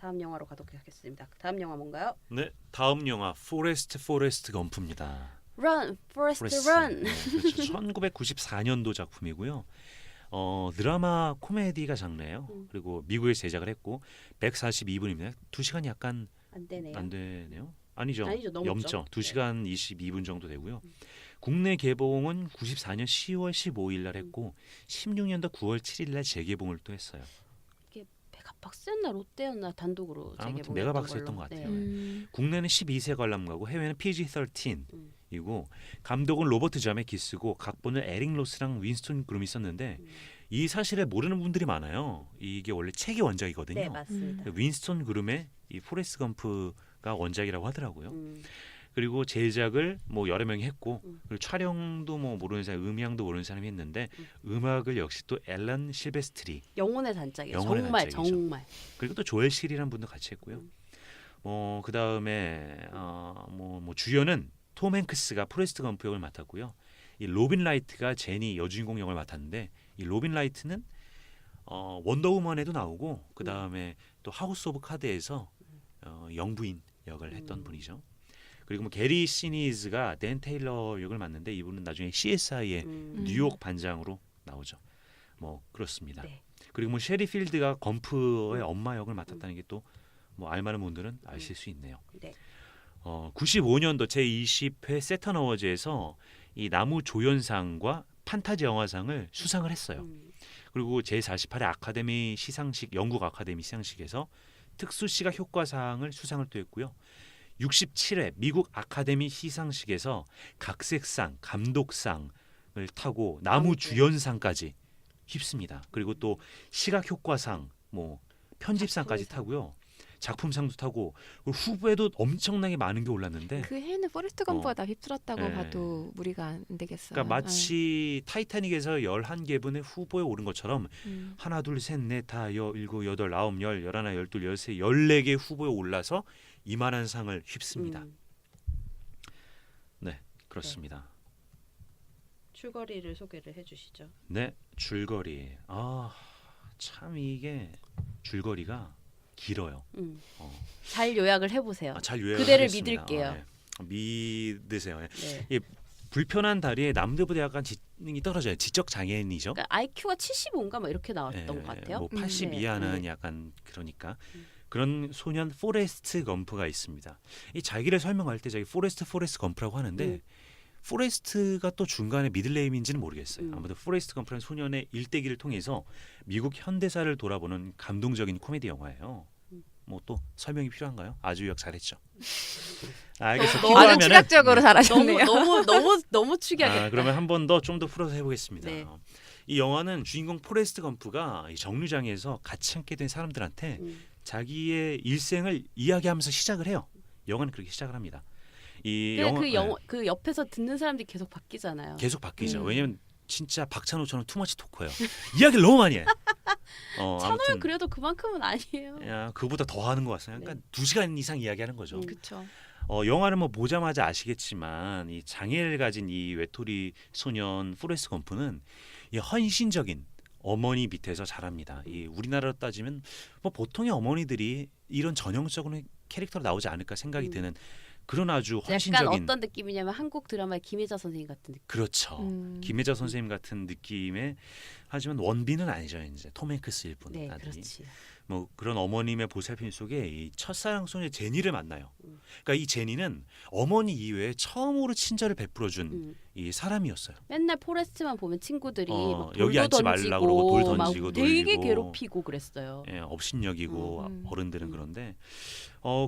다음 영화로 가도록 하겠습니다. 다음 영화 뭔가요? 네, 다음 영화 포레스트 검프입니다. Run, Forest 포레스트. Run. 네, 그렇죠. 1994년도 작품이고요. 드라마 코미디가 장르예요. 그리고 미국에 제작을 했고 142분입니다. 2시간 약간 안 되네요. 안 되네요. 아니죠. 넘었죠. 넘죠. 2시간 22분 정도 되고요. 국내 개봉은 94년 10월 15일 날 했고 16년도 9월 7일 날 재개봉을 또 했어요. 이게 메가박스였나 롯데였나 단독으로 아무튼 재개봉했던 메가박스였던 걸로. 것 같아요. 네. 국내는 12세 관람가고 해외는 PG-13이고 감독은 로버트 자메키스고 각본을 에릭 로스랑 윈스턴 그룸이 썼는데 이 사실을 모르는 분들이 많아요. 이게 원래 책이 원작이거든요. 네, 맞습니다. 윈스턴 그룸의 이 포레스트 검프가 원작이라고 하더라고요. 음. 그리고 제작을 뭐 여러 명이 했고 그리고 촬영도 뭐 모르는 사람, 음향도 모르는 사람이 했는데 음악을 역시 또 앨런 실베스트리 영혼의 단짝이에요. 영혼의 정말 단짝이죠. 정말. 그리고 또 조엘 실이라는 분도 같이 했고요. 그 다음에 뭐 주연은 톰 행크스가 포레스트 검프 역을 맡았고요. 이 로빈 라이트가 제니 여주인공 역을 맡았는데 이 로빈 라이트는 원더우먼에도 나오고 그 다음에 또 하우스 오브 카드에서 영부인 역을 했던 분이죠. 그리고 뭐 게리 시니즈가 댄 테일러 역을 맡는데 이분은 나중에 CSI의 뉴욕 반장으로 나오죠. 뭐 그렇습니다. 네. 그리고 뭐 셰리 필드가 검프의 엄마 역을 맡았다는 게 또 뭐 알만한 분들은 아실 수 있네요. 네. 95년도 제20회 세턴 어워즈에서 이 나무 조연상과 판타지 영화상을 수상을 했어요. 그리고 제48회 아카데미 시상식 영국 아카데미 시상식에서 특수 시각 효과상을 수상을 또 했고요. 67회 미국 아카데미 시상식에서 각색상, 감독상을 타고 나무 주연상까지 휩습니다. 그리고 또 시각 효과상, 뭐 편집상까지 타고요. 작품상도 타고 후보에도 엄청나게 많은 게 올랐는데 그 해는 포레스트 검프가 휩쓸었다고 네. 봐도 무리가 안 되겠어요. 그러니까 마치 타이타닉에서 11개분의 후보에 오른 것처럼 음. 하나 둘 셋 넷 다 일곱 여덟 아홉 열 열하나 열둘 열세 14개 후보에 올라서 이만한 상을 휩습니다. 네, 그렇습니다. 줄거리를 소개를 해주시죠. 네, 줄거리. 참 이게 줄거리가 길어요. 잘 요약을 해보세요. 잘 요약을 그대를 하겠습니다. 믿을게요. 믿으세요. 네. 이 불편한 다리에 남들보다 약간 지능이 떨어져요. 지적 장애인이죠. 그러니까 IQ가 75인가 뭐 이렇게 나왔던 것 같아요. 뭐 80 네. 이하는 약간 그러니까 그런 소년 포레스트 검프가 있습니다. 이 자기를 설명할 때 자기 포레스트 검프라고 하는데 포레스트가 또 중간에 미들네임인지는 모르겠어요. 아무튼 포레스트 검프라는 소년의 일대기를 통해서 미국 현대사를 돌아보는 감동적인 코미디 영화예요. 뭐 또 설명이 필요한가요? 아주 요약 잘했죠. 알겠어. 아주 추격적으로 잘하셨네요. 너무 축약했다. 그러면 한 번 더 좀 더 풀어서 해보겠습니다. 네. 이 영화는 주인공 포레스트 검프가 이 정류장에서 같이 함께 된 사람들한테 자기의 일생을 이야기하면서 시작을 해요. 영화는 그렇게 시작을 합니다. 이 영화 그 옆에서 듣는 사람들이 계속 바뀌잖아요. 계속 바뀌죠. 왜냐면 진짜 박찬호처럼 투머치 토커예요. 이야기를 너무 많이 해. 찬호는 그래도 그만큼은 아니에요. 그보다 더 하는 것 같아요. 그러니까 2시간 이상 이야기하는 거죠. 그렇죠. 영화를 뭐 보자마자 아시겠지만 이 장애를 가진 이 외톨이 소년 포레스트 검프는 이 헌신적인 어머니 밑에서 자랍니다. 이 우리나라로 따지면 뭐 보통의 어머니들이 이런 전형적인 캐릭터로 나오지 않을까 생각이 드는 그런 아주 헌신적인 약간 어떤 느낌이냐면 한국 드라마의 김혜자 선생님 같은 느낌. 그렇죠. 김혜자 선생님 같은 느낌의 하지만 원빈은 아니죠. 이제 톰 행크스일 뿐. 네, 그렇지. 뭐 그런 어머님의 보살핌 속에 이 첫사랑 소녀 제니를 만나요. 그러니까 이 제니는 어머니 이외에 처음으로 친절을 베풀어준 이 사람이었어요. 맨날 포레스트만 보면 친구들이 막 여기 돌도 앉지 던지고 말라 그러고 돌 막 던지고 되게 놀리고. 괴롭히고 그랬어요. 업신여기고 어른들은 그런데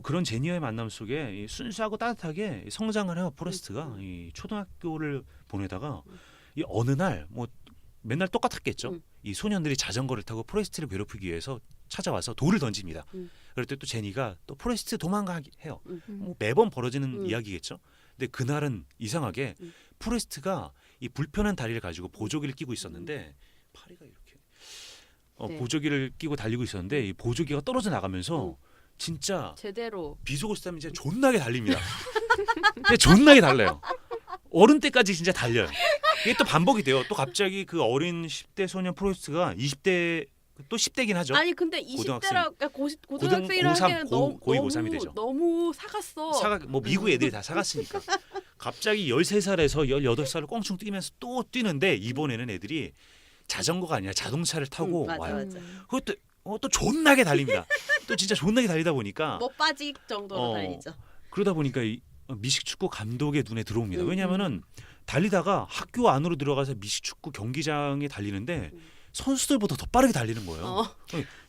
그런 제니와의 만남 속에 이 순수하고 따뜻하게 성장을 해요. 포레스트가 이 초등학교를 보내다가 이 어느 날 뭐 맨날 똑같았겠죠. 이 소년들이 자전거를 타고 포레스트를 괴롭히기 위해서 찾아와서 돌을 던집니다. 그럴 때 또 제니가 또 포레스트 도망가게 해요. 뭐 매번 벌어지는 이야기겠죠. 근데 그날은 이상하게 포레스트가 이 불편한 다리를 가지고 보조기를 끼고 있었는데 파리가 이렇게 보조기를 끼고 달리고 있었는데 이 보조기가 떨어져 나가면서 진짜 제대로 비속어스타면 진짜 존나게 달립니다. 근데 존나게 달려요. 어른 때까지 진짜 달려요. 이게 또 반복이 돼요. 또 갑자기 그 어린 10대 소년 포레스트가 20대 또 10대긴 하죠. 아니 근데 고등학생. 20대라 고등학생이라 고3, 하기에는 너무 고이 고3이 되죠. 너무 사갔어. 뭐 미국 애들이 다 사갔으니까. 갑자기 13살에서 18살을 꽁충 뛰면서 또 뛰는데 이번에는 애들이 자전거가 아니라 자동차를 타고 맞아, 와요. 맞아. 그것도 또 존나게 달립니다. 또 진짜 존나게 달리다 보니까 뭐 빠질 정도로 어, 달리죠. 그러다 보니까 이 미식축구 감독의 눈에 들어옵니다. 음, 왜냐하면은 달리다가 학교 안으로 들어가서 미식축구 경기장에 달리는데 선수들보다 더 빠르게 달리는 거예요.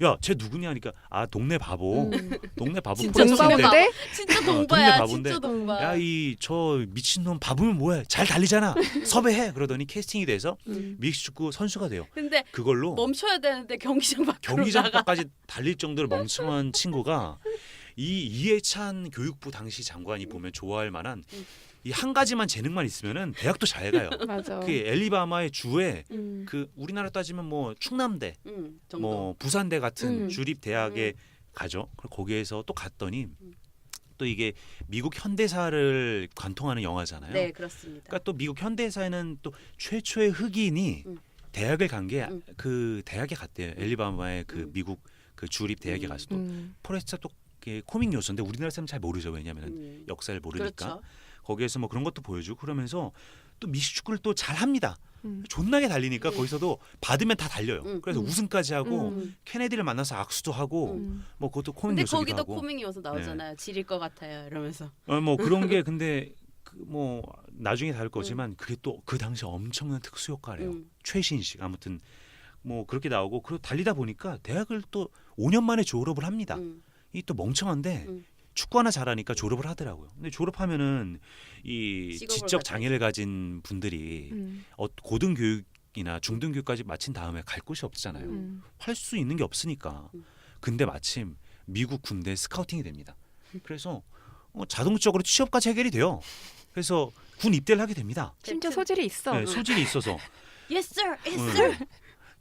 야, 쟤 누구냐 하니까 동네 바보. 동네 바보 진짜 프레스인데. 동바인데? 진짜 동네 동바야. 바본데. 진짜 동바. 야, 이 저 미친놈 바보면 뭐해? 잘 달리잖아. 섭외해. 그러더니 캐스팅이 돼서 미식축구 선수가 돼요. 근데 그걸로 멈춰야 되는데 경기장 밖으로 경기장 나가. 밖까지 달릴 정도로 멍청한 친구가 이 이해찬 교육부 당시 장관이 보면 좋아할 만한 이 한 가지만 재능만 있으면은 대학도 잘 가요. 맞아. 그 엘리바마의 주에 음. 그 우리나라 따지면 뭐 충남대, 정도. 뭐 부산대 같은 주립 대학에 음. 가죠. 그리고 거기에서 또 갔더니 또 이게 미국 현대사를 관통하는 영화잖아요. 네, 그렇습니다. 그러니까 또 미국 현대사에는 또 최초의 흑인이 대학을 간 게 그 대학에 갔대요. 엘리바마의 그 미국 그 주립 대학에 가서 또 포레스트가 또 코믹 요소인데 우리나라 사람 잘 모르죠. 왜냐하면 역사를 모르니까. 그렇죠. 거기에서 뭐 그런 것도 보여주고 그러면서 또 미식축구를 또 잘합니다. 존나게 달리니까 거기서도 받으면 다 달려요. 그래서 우승까지 하고 케네디를 만나서 악수도 하고 뭐 그것도 코믹 근데 요소기도 거기도 하고. 코믹 요소 나오잖아요. 지릴 것 같아요. 이러면서. 뭐 그런 게 근데 뭐 나중에 다를 거지만 그게 또 그 당시 엄청난 특수 효과래요. 최신식 아무튼 뭐 그렇게 나오고 그리고 달리다 보니까 대학을 또 5년 만에 졸업을 합니다. 이 또 멍청한데 축구 하나 잘하니까 졸업을 하더라고요. 근데 졸업하면은 이 직업을 지적 가져야지. 장애를 가진 분들이 고등교육이나 중등교육까지 마친 다음에 갈 곳이 없잖아요. 할 수 있는 게 없으니까. 근데 마침 미국 군대 스카우팅이 됩니다. 그래서 자동적으로 취업까지 해결이 돼요. 그래서 군 입대를 하게 됩니다. 심지어 소질이 있어. 네, 소질이 있어서. Yes sir, yes sir.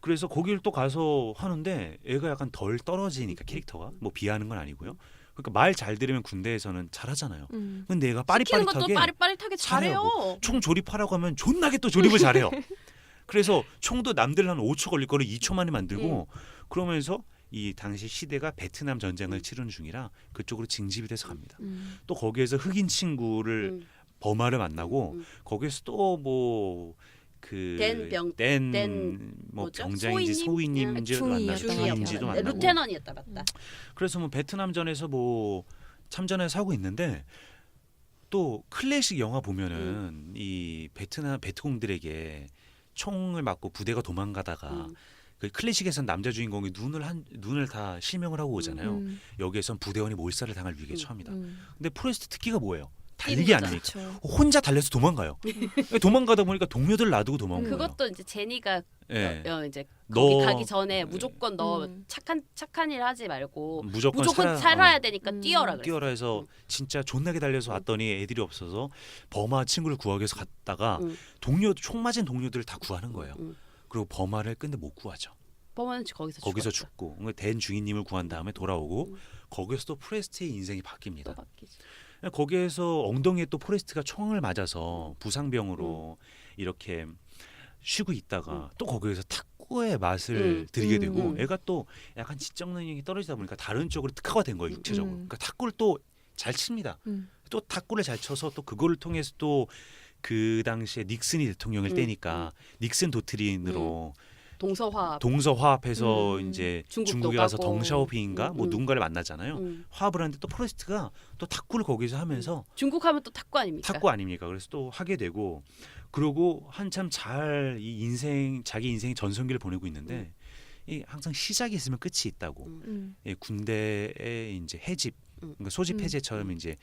그래서 거기를 또 가서 하는데 애가 약간 덜 떨어지니까 캐릭터가 뭐 비하하는 건 아니고요. 그러니까 말 잘 들으면 군대에서는 잘하잖아요. 근데 얘가 시키는 것도 빠릿빠릿하게 빠릿빠릿하게 잘해요. 총 조립하라고 하면 존나게 또 조립을 잘해요. 그래서 총도 남들 한 5초 걸릴 거를 2초 만에 만들고 그러면서 이 당시 시대가 베트남 전쟁을 치르는 중이라 그쪽으로 징집이 돼서 갑니다. 또 거기에서 흑인 친구를 버마를 만나고 거기에서 또 뭐 그 뭐 뭐죠? 병장인지 소위님인지 중위인지도 만나고 루테넌이었다 맞다. 그래서 뭐 베트남전에서 뭐 참전해서 하고 있는데 또 클래식 영화 보면은 이 베트공들에게 총을 맞고 부대가 도망가다가 그 클래식에서는 남자 주인공이 눈을 다 실명을 하고 오잖아요. 여기에선 부대원이 몰살을 당할 위기에 처합니다. 근데 포레스트 특기가 뭐예요? 달리기 아닙니까? 그렇죠. 혼자 달려서 도망가요. 도망가다 보니까 동료들 놔두고 도망가요. 그것도 이제 제니가 네. 이제 거기 가기 전에 무조건 너 착한 일 하지 말고 무조건 살아야 되니까 뛰어라 그랬어. 뛰어라 해서 진짜 존나게 달려서 왔더니 애들이 없어서 버마 친구를 구하기 위해서 갔다가 총 맞은 동료들을 다 구하는 거예요. 그리고 버마를 근데 못 구하죠. 버마는 거기서 죽고 댄 주인님을 구한 다음에 돌아오고 거기서 또 프레스트의 인생이 바뀝니다. 또 바뀌지. 거기에서 엉덩이에 또 포레스트가 총을 맞아서 부상병으로 이렇게 쉬고 있다가 또 거기에서 탁구의 맛을 들이게 되고 애가 또 약간 지적 능력이 떨어지다 보니까 다른 쪽으로 특화가 된 거예요. 육체적으로. 그러니까 탁구를 또 잘 칩니다. 또 탁구를 잘 쳐서 또 그거를 통해서 또 그 당시에 닉슨이 대통령을 때니까 닉슨 도트린으로 동서화합해서 이제 중국에 가서 덩샤오핑인가 뭐 누군가를 만나잖아요. 화합을 하는데 또 포레스트가 또 탁구를 거기서 하면서 중국 하면 또 탁구 아닙니까? 탁구 아닙니까? 그래서 또 하게 되고 그러고 한참 잘 이 자기 인생의 전성기를 보내고 있는데 이 항상 시작이 있으면 끝이 있다고. 군대의 이제 해집, 그러니까 소집 해제처럼 이제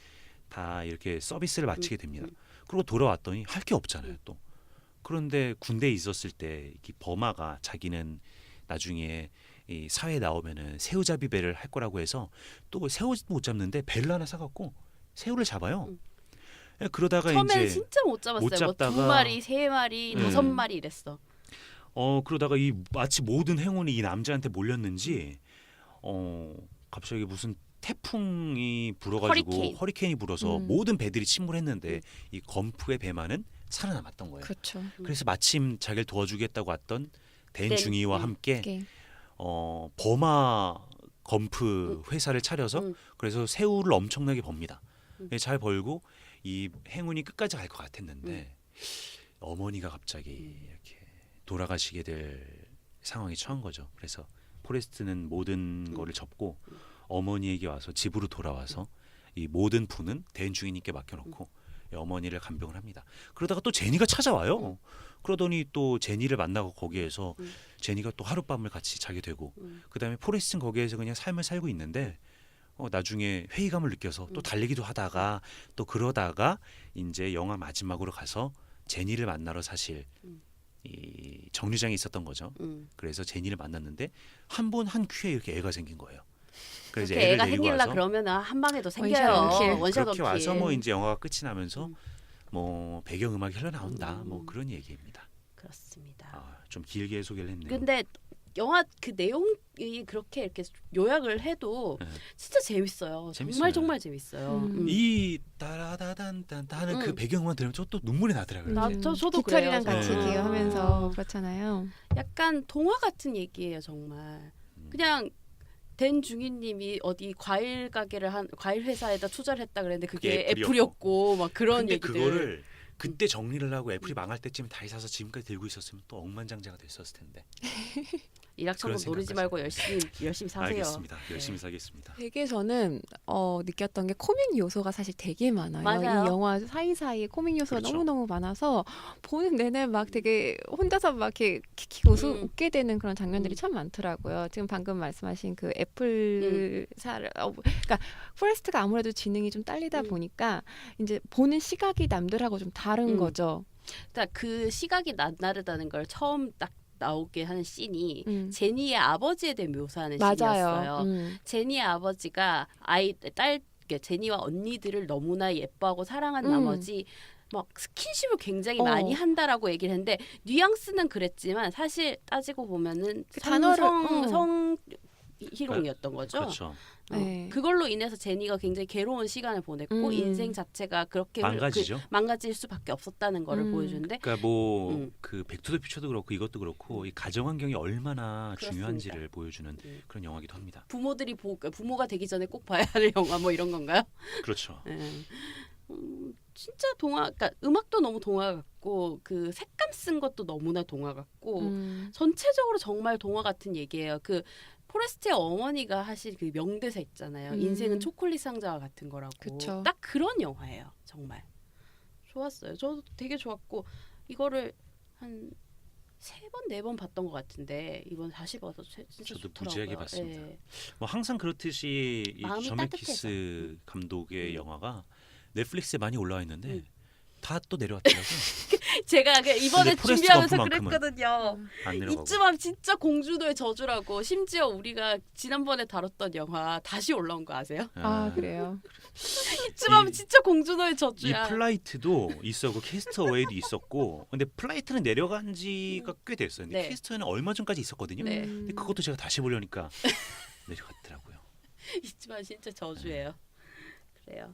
다 이렇게 서비스를 마치게 됩니다. 그리고 돌아왔더니 할 게 없잖아요, 또. 그런데 군대에 있었을 때 이 버마가 자기는 나중에 이 사회에 나오면은 새우잡이 배를 할 거라고 해서 또 새우 못 잡는데 배를 하나 사갖고 새우를 잡아요. 그러다가 처음에는 이제 진짜 못 잡았어요. 잡다가 뭐 2마리, 3마리, 5마리 이랬어. 그러다가 이 마치 모든 행운이 이 남자한테 몰렸는지 갑자기 무슨 태풍이 불어가지고 허리케인이 불어서 모든 배들이 침몰했는데 이 건프의 배만은 살아남았던 거예요. 그렇죠. 그래서 마침 자기를 도와주겠다고 왔던 댄 중위와 함께 버마 검프 회사를 차려서 그래서 새우를 엄청나게 법니다. 잘 벌고 이 행운이 끝까지 갈 것 같았는데 어머니가 갑자기 이렇게 돌아가시게 될 상황이 처한 거죠. 그래서 포레스트는 모든 거를 접고 어머니에게 와서 집으로 돌아와서 이 모든 부는 댄 주인님께 맡겨놓고 어머니를 간병을 합니다. 그러다가 또 제니가 찾아와요. 그러더니 또 제니를 만나고 거기에서 제니가 또 하룻밤을 같이 자게 되고 그다음에 포레스트는 거기에서 그냥 삶을 살고 있는데 나중에 회의감을 느껴서 또 달리기도 하다가 또 그러다가 이제 영화 마지막으로 가서 제니를 만나러 사실 이 정류장에 있었던 거죠. 그래서 제니를 만났는데 한 번 한 큐에 이렇게 애가 생긴 거예요. 그래서 애를 애가 데리고 생길라 와서 그러면 한 방에도 생겨요. 원샷 그렇게 원킬. 와서 뭐 이제 영화가 끝이 나면서 뭐 배경 음악이 흘러나온다 뭐 그런 얘기입니다. 그렇습니다. 좀 길게 소개를 했네요. 근데 영화 그 내용이 그렇게 이렇게 요약을 해도 진짜 재밌어요. 재밌어요. 정말 재밌어요. 이 따라다단단 하는 그 배경만 들으면 저 또 눈물이 나더라고요. 저도 깃털이랑 그래요. 같이 네. 기여하면서 그렇잖아요. 약간 동화 같은 얘기예요, 정말. 그냥 댄 중위님이 어디 과일 가게를 과일 회사에다 투자를 했다 그랬는데 그게 애플이었고 막 그런 근데 얘기들. 그거를 그때 정리를 하고 애플이 망할 때쯤 다시 사서 지금까지 들고 있었으면 또 억만장자가 됐었을 텐데. 일확천금 그런 노리지 말고 열심히 사세요. 알겠습니다. 열심히 네. 사겠습니다. 되게 저는 느꼈던 게 코믹 요소가 사실 되게 많아요. 맞아요. 이 영화 사이사이에 코믹 요소가 그렇죠. 너무너무 많아서 보는 내내 막 되게 혼자서 막 이렇게 킥킥 웃게 되는 그런 장면들이 참 많더라고요. 지금 방금 말씀하신 그 애플사를 그러니까 포레스트가 아무래도 지능이 좀 딸리다 보니까 이제 보는 시각이 남들하고 좀 다른 거죠. 그러니까 그 시각이 낯다르다는 걸 처음 딱 나오게 하는 씬이 제니의 아버지에 대해 묘사하는 맞아요. 씬이었어요. 제니의 아버지가 제니와 언니들을 너무나 예뻐하고 사랑한 나머지 막 스킨십을 굉장히 많이 한다라고 얘기를 했는데 뉘앙스는 그랬지만 사실 따지고 보면은 그 단어를 성 희롱이었던 거죠. 그렇죠. 네. 그걸로 인해서 제니가 굉장히 괴로운 시간을 보냈고 인생 자체가 그렇게 망가지죠. 망가질 수밖에 없었다는 거를 보여주는데 그러니까 뭐 그 백투더퓨처도 그렇고 이것도 그렇고 이 가정 환경이 얼마나 그렇습니다. 중요한지를 보여주는 그런 영화기도 합니다. 부모가 되기 전에 꼭 봐야 할 영화 뭐 이런 건가요? 그렇죠. 진짜 그러니까 음악도 너무 동화 같고 그 색감 쓴 것도 너무나 동화 같고 전체적으로 정말 동화 같은 얘기예요. 그 포레스트의 어머니가 하실 그 명대사 있잖아요. 인생은 초콜릿 상자와 같은 거라고. 그쵸. 딱 그런 영화예요. 정말 좋았어요. 저도 되게 좋았고 이거를 한 3번 4번 봤던 것 같은데 이번 다시 봐서 진짜 저도 좋더라고요. 무지하게 봤습니다. 예. 뭐 항상 그렇듯이 이 마음이 저메키스 감독의 영화가 넷플릭스에 많이 올라와 있는데 다 또 내려왔더라고요. 제가 이번에 근데 포레스트 준비하면서 검프만큼은 그랬거든요. 안 내려가고. 이쯤 하면 진짜 공주도의 저주라고. 심지어 우리가 지난번에 다뤘던 영화 다시 올라온 거 아세요? 아 그래요. 이쯤 하면 진짜 공주도의 이 저주야. 플라이트도 있었고 캐스터웨이도 있었고 근데 플라이트는 내려간 지가 꽤 됐어요. 근데 네. 캐스터는 얼마 전까지 있었거든요. 네. 근데 그것도 제가 다시 보려니까 내려갔더라고요. 이쯤 진짜 저주예요. 그래요.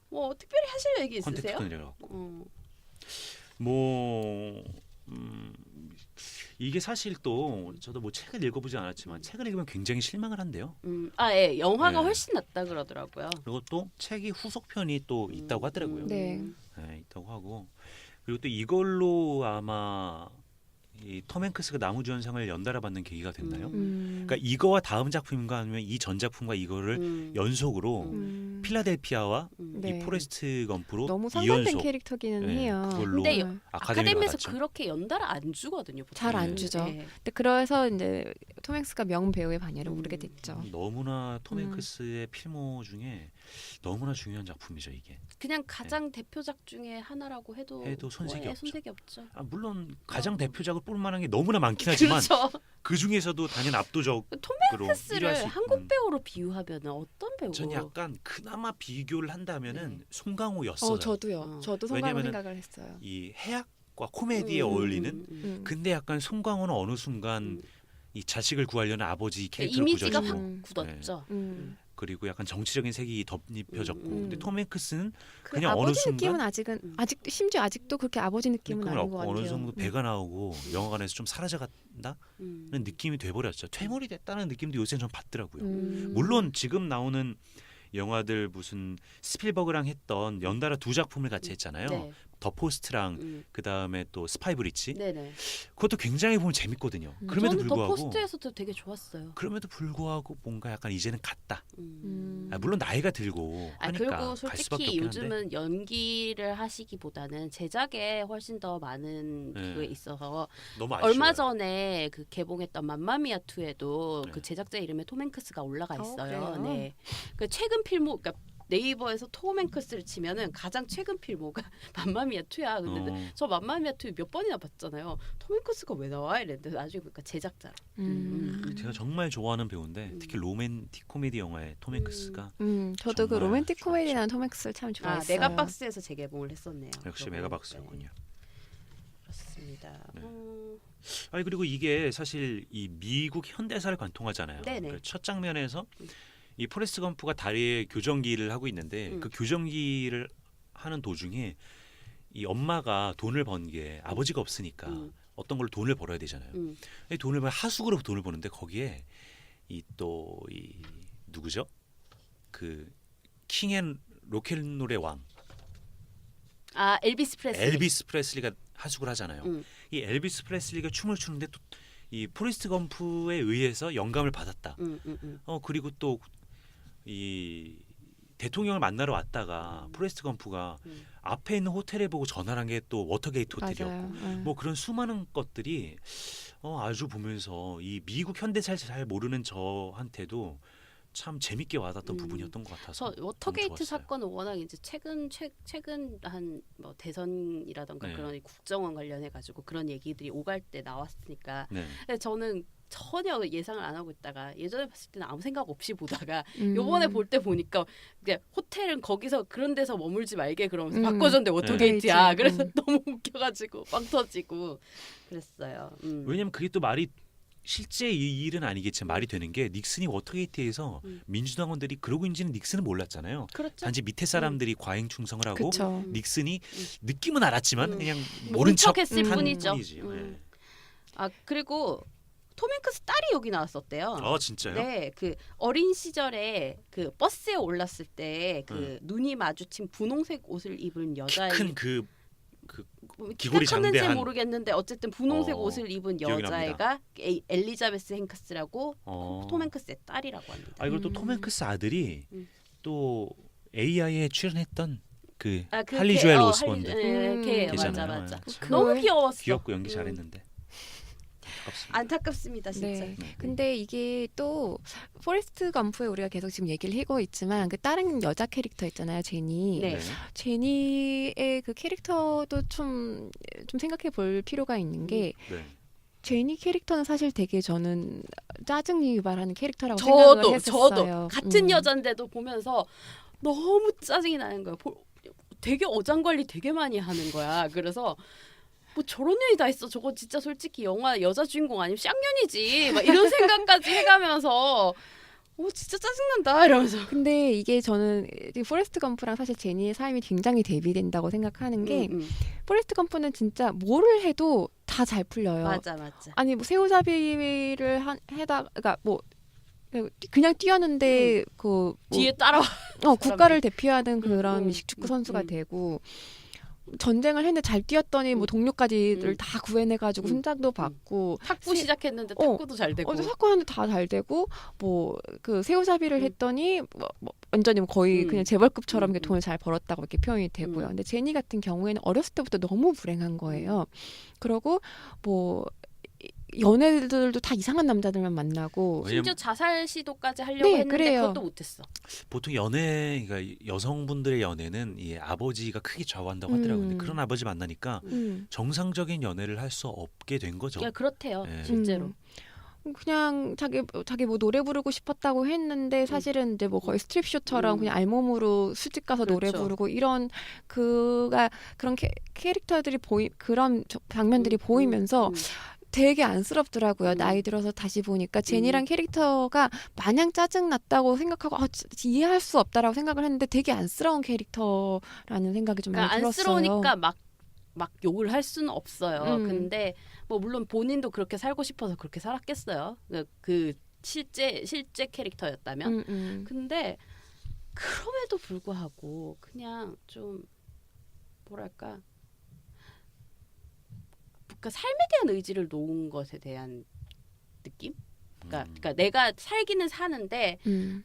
뭐 특별히 하실 얘기 있으세요? 컨텐츠도 내려갔고 뭐 이게 사실 또 저도 뭐 책을 읽어보지 않았지만 책을 읽으면 굉장히 실망을 한대요. 예, 영화가 네. 훨씬 낫다 그러더라고요. 그리고 또 책이 후속편이 또 있다고 하더라고요. 네. 네, 있다고 하고 그리고 또 이걸로 아마 이 톰 행크스가 나무주연상을 연달아 받는 계기가 됐나요? 그러니까 이거와 다음 작품인가 아니면 이 전 작품과 이거를 연속으로 필라델피아와 네. 이 포레스트 검프로 너무 상반된 2연속 캐릭터기는 네, 해요. 그걸로 근데 아카데미를 아카데미에서 받았죠. 그렇게 연달아 안 주거든요. 보통. 잘 안 주죠. 네. 근데 그래서 이제 톰 행스가 명배우의 반열을 오르게 됐죠. 너무나 톰 행크스의 필모 중에 너무나 중요한 작품이죠 이게. 그냥 가장 대표작 중에 하나라고 해도 손색이 없죠. 손색이 없죠. 물론 가장 대표작을 볼 만한 게 너무나 많긴 하지만 그렇죠. 그 중에서도 당연 압도적으로 톰 1위할 행크스를 수 한국 배우로 비유하면 어떤 배우? 전 약간 그나마 비교를 한다면은 송강호였어요. 저도요. 저도 송강호 왜냐면은 생각을 했어요. 이 해악과 코미디에 어울리는 근데 약간 송강호는 어느 순간 이 자식을 구하려는 아버지 캐릭터를 이미지가 굳어지고 확 굳었죠. 그리고 약간 정치적인 색이 덧입혀졌고 근데 톰 행크스는 그 그냥 아버지 어느 순간 느낌은 아직은 아직 심지어 아직도 그렇게 아버지 느낌은 느낌을 아닌 것 얻고 같아요. 어느 정도 배가 나오고 영화관에서 좀 사라져간다는 느낌이 돼버렸죠. 퇴물이 됐다는 느낌도 요새 좀 받더라고요. 물론 지금 나오는 영화들 무슨 스필버그랑 했던 연달아 두 작품을 같이 했잖아요. 네. 더 포스트랑 그 다음에 또 스파이 브리지. 네네. 그것도 굉장히 보면 재밌거든요. 그럼에도 저는 더 불구하고 포스트에서도 되게 좋았어요. 그럼에도 불구하고 뭔가 약간 이제는 갔다. 음. 물론 나이가 들고 하니까 그리고 갈 수밖에 솔직히 없긴 한데. 요즘은 연기를 하시기보다는 제작에 훨씬 더 많은 네. 그게 있어서 너무 아쉬워요. 얼마 전에 그 개봉했던 맘마미아 2에도 네. 그 제작자 이름에 톰 행크스가 올라가 있어요. 그래요? 네. 그 최근 필모 그러니까 네이버에서 톰 행크스를 치면은 가장 최근 필모가 맘마미아 2야. 근데 저 맘마미아 2 몇 번이나 봤잖아요. 톰 행크스가 왜 나와? 이랬는데 나중에 보니까 제작자로. 제가 정말 좋아하는 배우인데 특히 로맨틱 코미디 영화의 톰 행크스가 저도 그 정말 로맨틱 좋았죠. 코미디라는 톰 행크스를 참 좋아했어요. 메가박스에서 재개봉을 했었네요. 역시 그러고 메가박스였군요. 그렇습니다. 네. 아니 그리고 이게 사실 이 미국 현대사를 관통하잖아요. 네네. 그러니까 첫 장면에서 이 포레스트 검프가 다리에 교정기를 하고 있는데 그 교정기를 하는 도중에 이 엄마가 돈을 번 게 아버지가 없으니까 어떤 걸로 돈을 벌어야 되잖아요. 이 돈을 벌 하숙으로 돈을 버는데 거기에 이 또 이 누구죠? 그 킹앤 로켓롤의 왕 엘비스 프레슬리. 엘비스 프레슬리가 하숙을 하잖아요. 이 엘비스 프레슬리가 춤을 추는데 또 이 포레스트 검프에 의해서 영감을 받았다. 그리고 또 이 대통령을 만나러 왔다가 포레스트 검프가 앞에 있는 호텔에 보고 전화를 한 게 또 워터게이트 호텔이었고 뭐 그런 수많은 것들이 아주 보면서 이 미국 현대사를 잘 모르는 저한테도 참 재밌게 와닿던 부분이었던 것 같아서 워터게이트 너무 좋았어요. 사건은 워낙 이제 최근 한 뭐 대선이라던가 네. 그런 국정원 관련해 가지고 그런 얘기들이 오갈 때 나왔으니까. 네. 근데 저는 전혀 예상을 안 하고 있다가 예전에 봤을 때는 아무 생각 없이 보다가 음. 요번에 볼 때 보니까 이게 호텔은 거기서 그런 데서 머물지 말게 그러면서 바꿔줬는데 워터게이트야. 네. 그래서 너무 웃겨가지고 빵 터지고 그랬어요. 왜냐면 그게 또 말이 실제 이 일은 아니겠지만 말이 되는 게 닉슨이 워터게이트에서 민주당원들이 그러고 있는지는 닉슨은 몰랐잖아요. 그렇죠. 단지 밑에 사람들이 과잉 충성을 하고 그쵸. 닉슨이 느낌은 알았지만 그냥 모른 모른 척 척했을 한 뿐이죠. 뿐이지. 네. 그리고 톰 행크스 딸이 여기 나왔었대요. 진짜요? 네, 그 어린 시절에 그 버스에 올랐을 때 그 눈이 마주친 분홍색 옷을 입은 여자의 큰그 키가 귀골이 컸는지 장대한 모르겠는데 어쨌든 분홍색 옷을 입은 기억이 여자애가 엘리자베스 행크스라고 어. 톰 행크스의 딸이라고 합니다. 그리고 또 톰 행크스 아들이 또 AI에 출연했던 그 할리 조엘 오스본드 걔 맞아 걔잖아요. 맞아. 그 너무 외- 귀여웠어. 귀엽고 연기 잘했는데 안타깝습니다. 안타깝습니다 진짜. 네. 근데 이게 또 포레스트 검프에 우리가 계속 지금 얘기를 하고 있지만 그 다른 여자 캐릭터 있잖아요, 제니. 네. 제니의 그 캐릭터도 좀 생각해 볼 필요가 있는 게 네. 제니 캐릭터는 사실 되게 저는 짜증이 유발하는 캐릭터라고 생각을 저도 했었어요. 같은 여잔데도 보면서 너무 짜증이 나는 거예요. 되게 어장관리 되게 많이 하는 거야. 그래서 뭐 저런 년이 다 있어. 저거 진짜 솔직히 영화 여자 주인공 아니면 쌍년이지. 막 이런 생각까지 해가면서 진짜 짜증난다 이러면서. 근데 이게 저는 이 포레스트 검프랑 사실 제니의 삶이 굉장히 대비된다고 생각하는 게 포레스트 검프는 진짜 뭐를 해도 다 잘 풀려요. 맞아. 아니 뭐 새우잡이를 해다가 뭐 그냥 뛰었는데 그 뭐, 뒤에 따라와. 국가를 대표하는 그런 음, 미식축구 선수가 되고 전쟁을 했는데 잘 뛰었더니 뭐 동료까지를 다 구해내가지고 훈장도 받고 탁구 시작했는데 탁구도 잘 되고. 사건하는데 다 잘 되고 뭐 그 새우잡이를 했더니 뭐 완전히 거의 그냥 재벌급처럼 이렇게 돈을 잘 벌었다고 이렇게 표현이 되고요. 근데 제니 같은 경우에는 어렸을 때부터 너무 불행한 거예요. 그러고 뭐 연애들도 다 이상한 남자들만 만나고 심지어 자살 시도까지 하려고 네, 했는데 그래요. 그것도 못했어. 보통 그러니까 여성분들의 연애는 이 아버지가 크게 좌우한다고 하더라고요. 근데 그런 아버지 만나니까 정상적인 연애를 할 수 없게 된 거죠. 그러니까 그렇대요. 네. 실제로. 그냥 자기 뭐 노래 부르고 싶었다고 했는데 사실은 이제 뭐 거의 스트립쇼처럼 그냥 알몸으로 술집 가서 노래 그렇죠. 부르고 이런 그런 캐릭터들이 그런 장면들이 보이면서 되게 안쓰럽더라고요. 나이 들어서 다시 보니까 제니란 캐릭터가 마냥 짜증났다고 생각하고 이해할 수 없다라고 생각을 했는데 되게 안쓰러운 캐릭터라는 생각이 좀 많이 그러니까 들었어요. 안쓰러우니까 막 욕을 할 수는 없어요. 음. 근데 뭐 물론 본인도 그렇게 살고 싶어서 그렇게 살았겠어요. 그 실제 캐릭터였다면. 근데 그럼에도 불구하고 그냥 좀 뭐랄까 삶에 대한 의지를 놓은 것에 대한 느낌? 그러니까 내가 살기는 사는데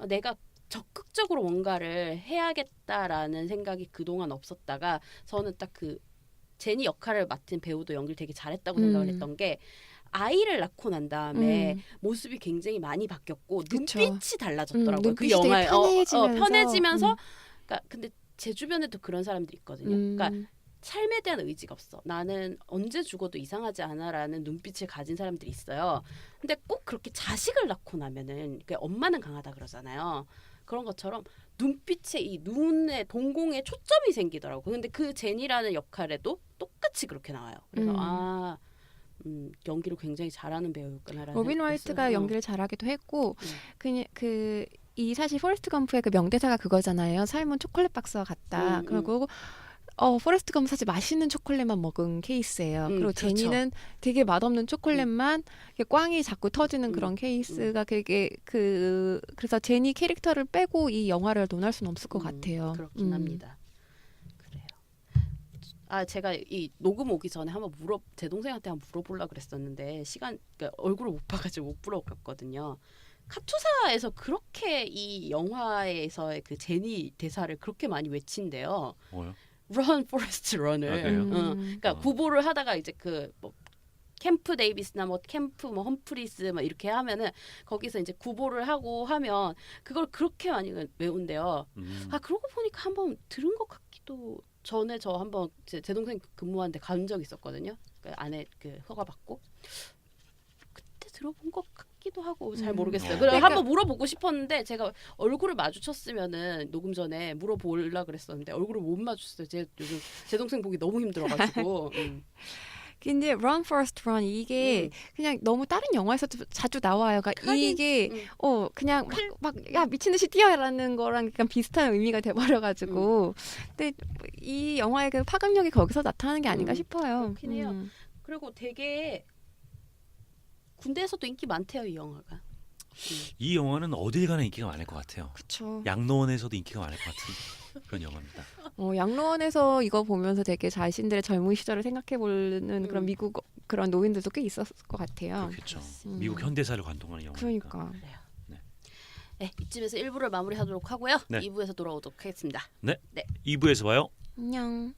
내가 적극적으로 뭔가를 해야겠다라는 생각이 그동안 없었다가 저는 딱 그 제니 역할을 맡은 배우도 연기를 되게 잘했다고 생각을 했던 게 아이를 낳고 난 다음에 모습이 굉장히 많이 바뀌었고 그쵸. 눈빛이 달라졌더라고요. 그 눈빛이 되게 영화에 편해지면서. 그러니까 근데 제 주변에도 그런 사람들이 있거든요. 그러니까 삶에 대한 의지가 없어. 나는 언제 죽어도 이상하지 않아라는 눈빛을 가진 사람들이 있어요. 근데 꼭 그렇게 자식을 낳고 나면은 그러니까 엄마는 강하다 그러잖아요. 그런 것처럼 눈빛에 이 눈에 동공에 초점이 생기더라고. 근데 그 제니라는 역할에도 똑같이 그렇게 나와요. 그래서 연기를 굉장히 잘하는 배우였구나라는. 로빈 화이트가 연기를 잘하기도 했고 그냥 이 사실 포레스트 검프의 그 명대사가 그거잖아요. 삶은 초콜릿 박스와 같다. 그리고 포레스트 검프 사실 맛있는 초콜릿만 먹은 케이스예요. 그리고 그렇죠. 제니는 되게 맛없는 초콜릿만 이렇게 꽝이 자꾸 터지는 그런 케이스가 되게 그래서 제니 캐릭터를 빼고 이 영화를 논할 수는 없을 것 같아요. 그렇긴 합니다. 그래요. 제가 이 녹음 오기 전에 한번 제 동생한테 한번 물어보려고 그랬었는데 그러니까 얼굴을 못 봐가지고 못 물어봤거든요. 카투사에서 그렇게 이 영화에서의 그 제니 대사를 그렇게 많이 외친대요. 뭐요? Run, Forest, Run을. 그러니까 구보를 하다가 이제 뭐 캠프 데이비스나 뭐 캠프 뭐 험프리스 막 이렇게 하면은 거기서 이제 구보를 하고 하면 그걸 그렇게 많이 외운대요. 그러고 보니까 한번 들은 것 같기도. 전에 저 한번 제 동생 근무하는데 간 적 있었거든요. 그 안에 허가 받고 그때 들어본 것 같기도 하고 잘 모르겠어요. 그래서 한번 물어보고 싶었는데 제가 얼굴을 마주쳤으면은 녹음 전에 물어보려 그랬었는데 얼굴을 못 마주쳤어요. 요즘 제 동생 보기 너무 힘들어가지고. 근데 Run First Run 이게 그냥 너무 다른 영화에서도 자주 나와요. 그러니까 이게 그냥 막 야 미친 듯이 뛰어라는 거랑 약간 비슷한 의미가 돼버려가지고 근데 이 영화의 그 파급력이 거기서 나타나는 게 아닌가 싶어요. 그렇긴 해요. 그리고 되게 군대에서도 인기 많대요 이 영화가. 이 영화는 어딜 가나 인기가 많을 것 같아요. 그렇죠. 양로원에서도 인기가 많을 것 같은 그런 영화입니다. 양로원에서 이거 보면서 되게 자신들의 젊은 시절을 생각해보는 그런 미국 그런 노인들도 꽤 있었을 것 같아요. 그렇겠죠. 미국 현대사를 관통하는 영화니까. 그러니까. 네, 이쯤에서 1부를 마무리하도록 하고요. 네. 2부에서 돌아오도록 하겠습니다. 네. 2부에서 봐요. 안녕.